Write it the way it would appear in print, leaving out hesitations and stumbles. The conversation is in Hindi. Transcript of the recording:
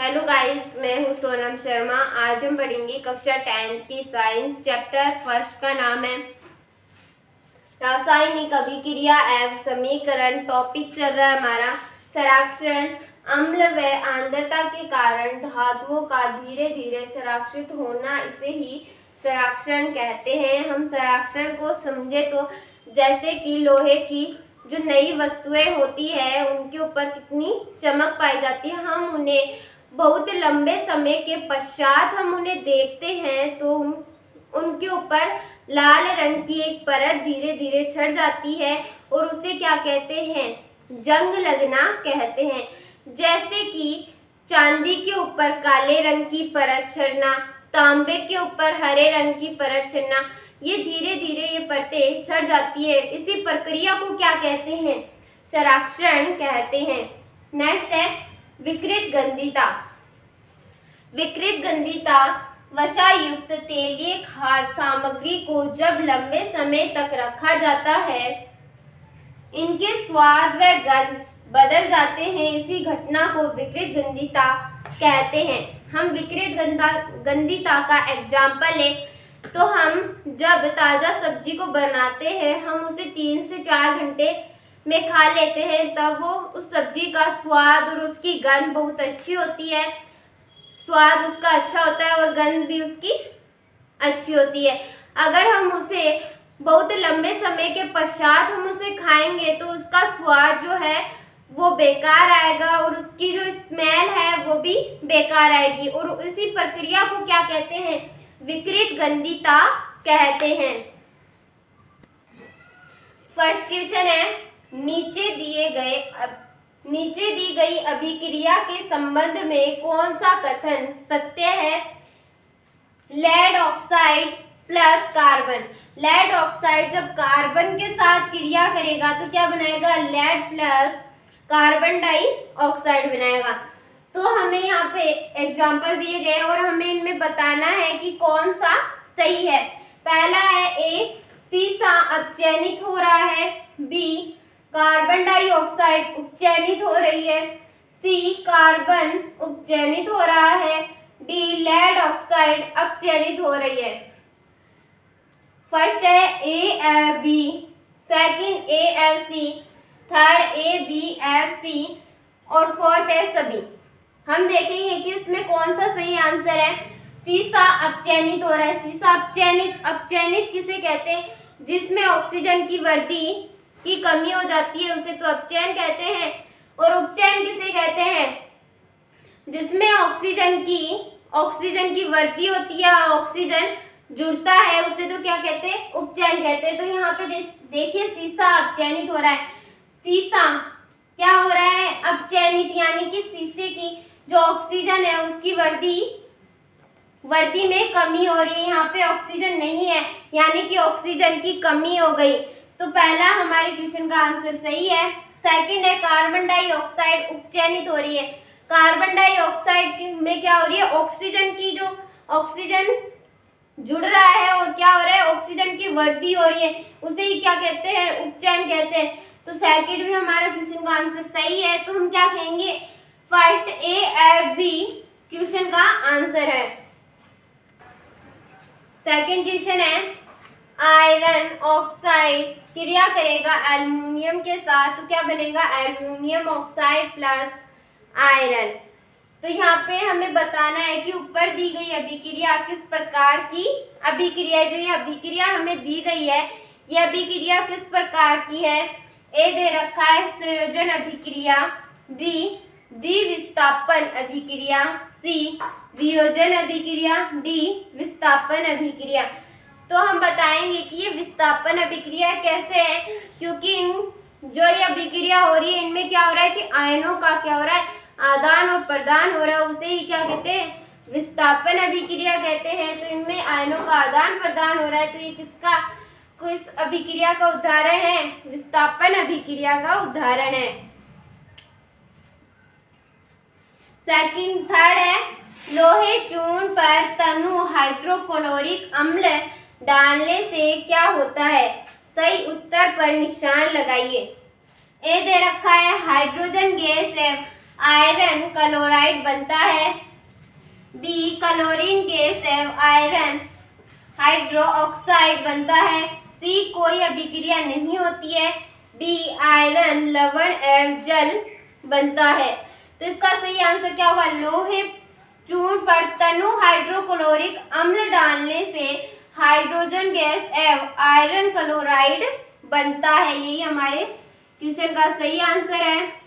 हेलो गाइस, मैं हूँ सोनम शर्मा। आज हम पढ़ेंगे कक्षा 10 की साइंस चैप्टर फर्स्ट का नाम है रासायनिक अभिक्रिया एवं समीकरण। टॉपिक चल रहा है हमारा संरक्षण। अम्ल व आर्द्रता के कारण धातुओं का धीरे धीरे संरक्षित होना, इसे ही संरक्षण कहते हैं। हम संरक्षण को समझे तो जैसे कि लोहे की जो नई वस्तुएं होती है उनके ऊपर कितनी चमक पाई जाती है, हम उन्हें बहुत लंबे समय के पश्चात हम उन्हें देखते हैं तो उनके ऊपर लाल रंग की एक परत धीरे धीरे छड़ जाती है और उसे क्या कहते हैं, जंग लगना कहते हैं। जैसे कि चांदी के ऊपर काले रंग की परत छड़ना, तांबे के ऊपर हरे रंग की परत छड़ना, ये धीरे धीरे ये परतें छड़ जाती है। इसी प्रक्रिया को क्या कहते हैं, संरक्षण कहते हैं। नेक्स्ट है विकृत गंधिता। विकृत गंधिता वसायुक्त तेलीय खाद्य सामग्री को जब लंबे समय तक रखा जाता है, इनके स्वाद व गंध बदल जाते हैं। इसी घटना को विकृत गंधिता कहते हैं। हम विकृत गंधिता का एग्जाम्पल ले तो हम जब ताज़ा सब्जी को बनाते हैं, हम उसे 3 से 4 घंटे में खा लेते हैं, तब वो उस सब्जी का स्वाद और उसकी गंध बहुत अच्छी होती है। स्वाद उसका अच्छा होता है और गंध भी उसकी अच्छी होती है। अगर हम उसे बहुत लंबे समय के पश्चात हम उसे खाएंगे तो उसका स्वाद जो है वो बेकार आएगा और उसकी जो स्मेल है वो भी बेकार आएगी। और इसी प्रक्रिया को क्या कहते हैं, विकृत गंधिता कहते हैं। फर्स्ट क्वेश्चन है, नीचे दी गई अभिक्रिया के संबंध में कौन सा कथन सत्य है। Lead oxide plus carbon. Lead oxide जब कार्बन के साथ क्रिया करेगा तो क्या बनाएगा, लेड प्लस कार्बन डाइऑक्साइड बनाएगा। तो हमें यहाँ पे एग्जाम्पल दिए गए और हमें इनमें बताना है कि कौन सा सही है। पहला है ए, सीसा अपचयनित हो रहा है। बी, कार्बन डाइऑक्साइड उपचयनित हो रही है। सी, कार्बन उपचयनित हो रहा है। डी, लेड ऑक्साइड अपचयनित हो रही है। फर्स्ट है A B, second A L C, third A B F C और फोर्थ है सभी। हम देखेंगे कि इसमें कौन सा सही आंसर है। सीसा अपचयनित हो रहा है। सीसा अपचयनित किसे कहते हैं, जिसमें ऑक्सीजन की वृद्धि की कमी हो जाती है उसे तो अपचयन कहते हैं। और उपचयन किसे कहते हैं, जिसमें ऑक्सीजन की वृद्धि होती है, ऑक्सीजन जुड़ता है, उसे तो क्या कहते हैं, उपचयन कहते हैं। तो यहाँ पे देखिए सीसा अपचयनित हो रहा है। सीसा क्या हो रहा है, अपचयनित, यानी कि शीशे की जो ऑक्सीजन है उसकी वृद्धि में कमी हो रही है। यहाँ पे ऑक्सीजन नहीं है यानी कि ऑक्सीजन की कमी हो गई। तो पहला हमारे क्वेश्चन का आंसर सही है। सेकंड है कार्बन डाइऑक्साइड उपचयनित हो रही है। कार्बन डाइऑक्साइड में क्या हो रही है, ऑक्सीजन जुड़ रहा है और क्या हो रहा है, ऑक्सीजन की वृद्धि हो रही है, उसे ही क्या कहते हैं, उपचयन कहते हैं। तो सेकंड भी हमारा क्वेश्चन का आंसर सही है। तो हम क्या कहेंगे, first A F B question का आंसर है। सेकंड क्वेश्चन है, आयरन ऑक्साइड क्रिया करेगा एल्युमिनियम के साथ तो क्या बनेगा, एल्युमिनियम ऑक्साइड प्लस आयरन। तो यहाँ पे हमें बताना है कि ऊपर दी गई अभिक्रिया किस प्रकार की अभिक्रिया, जो ये अभिक्रिया हमें दी गई है ये अभिक्रिया किस प्रकार की है। ए दे रखा है संयोजन अभिक्रिया, बी द्विविस्थापन अभिक्रिया, सी वियोजन अभिक्रिया, डी विस्थापन अभिक्रिया। तो हम बताएंगे कि ये विस्थापन अभिक्रिया कैसे है, क्योंकि जो ये अभिक्रिया हो रही है इनमें क्या हो रहा है कि आयनों का क्या हो रहा है, आदान और प्रदान हो रहा है, उसे ही क्या कहते हैं, विस्थापन अभिक्रिया कहते हैं। तो इनमें आयनों का आदान प्रदान हो रहा है, तो ये किस अभिक्रिया का उदाहरण है, विस्थापन अभिक्रिया का उदाहरण है। थर्ड है, लोहे चूर्ण पर तनु हाइड्रोक्लोरिक अम्ल डालने से क्या होता है। सही उत्तर पर निशान लगाइए। ए दे रखा है हाइड्रोजन गैस है आयरन क्लोराइड बनता है। बी क्लोरीन गैस एवं आयरन हाइड्रोक्साइड बनता है। सी कोई अभिक्रिया नहीं होती है। डी आयरन लवण एवं जल बनता है। तो इसका सही आंसर क्या होगा? लोहे चूर्ण पर तनु हाइड्रोक्लोरिक अम्ल डालने से हाइड्रोजन गैस एवं आयरन क्लोराइड बनता है। यही हमारे क्वेश्चन का सही आंसर है।